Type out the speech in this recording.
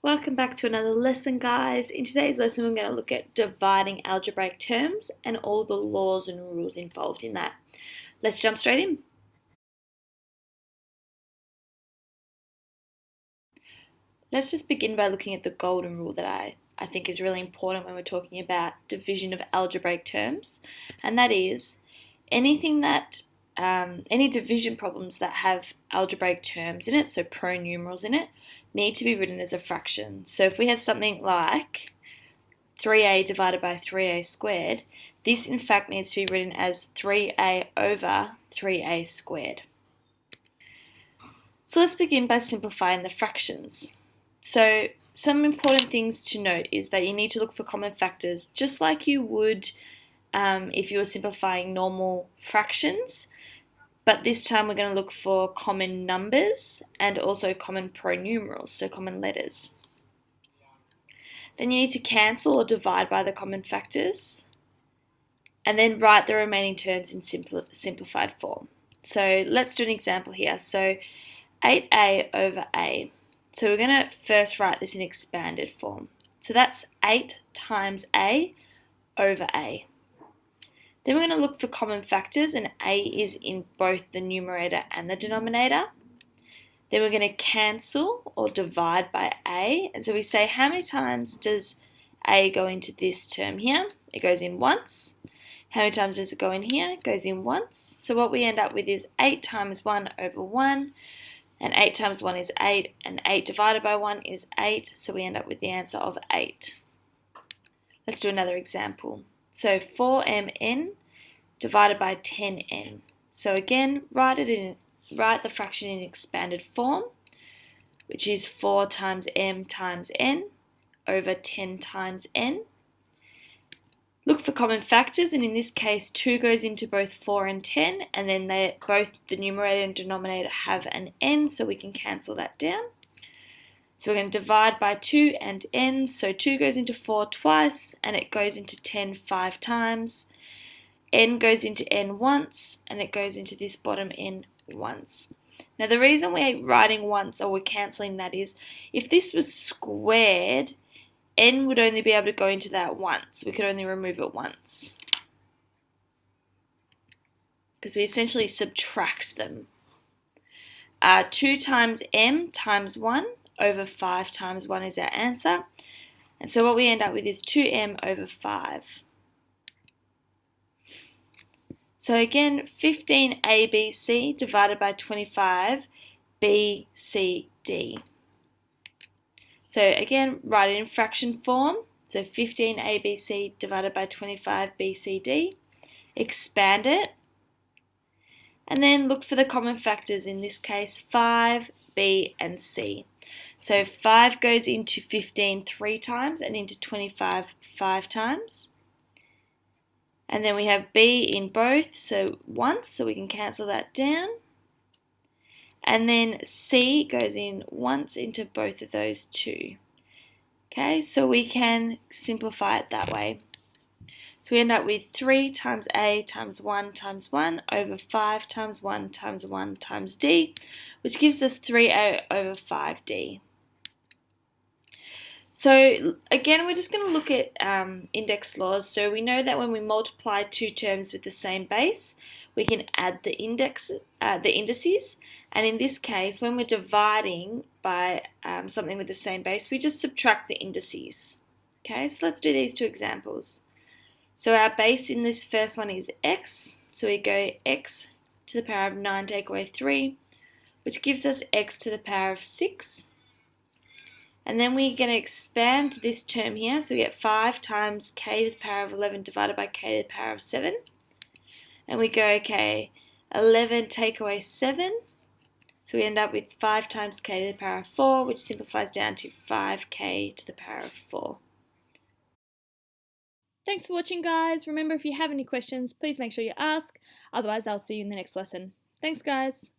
Welcome back to another lesson, guys. In today's lesson, we're going to look at dividing algebraic terms and all the laws and rules involved in that. Let's jump straight in. Let's just begin by looking at the golden rule that I think is really important when we're talking about division of algebraic terms, and that is any division problems that have algebraic terms in it, so pronumerals in it, need to be written as a fraction. So if we had something like 3a divided by 3a squared, this in fact needs to be written as 3a over 3a squared. So let's begin by simplifying the fractions. So some important things to note is that you need to look for common factors just like you would if you were simplifying normal fractions, but this time we're going to look for common numbers and also common pronumerals, so common letters. Then you need to cancel or divide by the common factors and then write the remaining terms in simplified form. So let's do an example here. So 8a over a. So we're going to first write this in expanded form. So that's 8 times a over a. Then we're going to look for common factors, and a is in both the numerator and the denominator. Then we're going to cancel or divide by a, and so we say how many times does a go into this term here? It goes in once. How many times does it go in here? It goes in once. So what we end up with is 8 times 1 over 1, and 8 times 1 is 8, and 8 divided by 1 is 8, so we end up with the answer of 8. Let's do another example. So 4mn divided by 10n. So again, write the fraction in expanded form, which is 4 times m times n over 10 times n. Look for common factors, and in this case 2 goes into both 4 and 10, and then both the numerator and denominator have an n, so we can cancel that down. So we're going to divide by 2 and n, so 2 goes into 4 twice, and it goes into 10 5 times. N goes into n once, and it goes into this bottom n once. Now the reason we're writing once, or we're cancelling that, is if this was squared, n would only be able to go into that once. We could only remove it once, because we essentially subtract them. 2 times m times 1 over 5 times 1 is our answer. And so what we end up with is 2m over 5. So again, 15abc divided by 25bcd. So again, write it in fraction form. So 15abc divided by 25bcd. Expand it. And then look for the common factors, in this case 5, b and c. So 5 goes into 15 3 times and into 25 5 times. And then we have b in both, so once, so we can cancel that down. And then c goes in once into both of those two. Okay, so we can simplify it that way. So we end up with 3 times a times 1 over 5 times 1 times 1 times d, which gives us 3a over 5d. So again, we're just going to look at index laws. So we know that when we multiply two terms with the same base, we can add the indices. And in this case, when we're dividing by something with the same base, we just subtract the indices. Okay, so let's do these two examples. So our base in this first one is x. So we go x to the power of 9 take away 3, which gives us x to the power of 6. And then we're going to expand this term here, so we get 5 times k to the power of 11 divided by k to the power of 7. And we go, okay, 11 take away 7, so we end up with 5 times k to the power of 4, which simplifies down to 5k to the power of 4. Thanks for watching, guys. Remember, if you have any questions, please make sure you ask. Otherwise, I'll see you in the next lesson. Thanks, guys.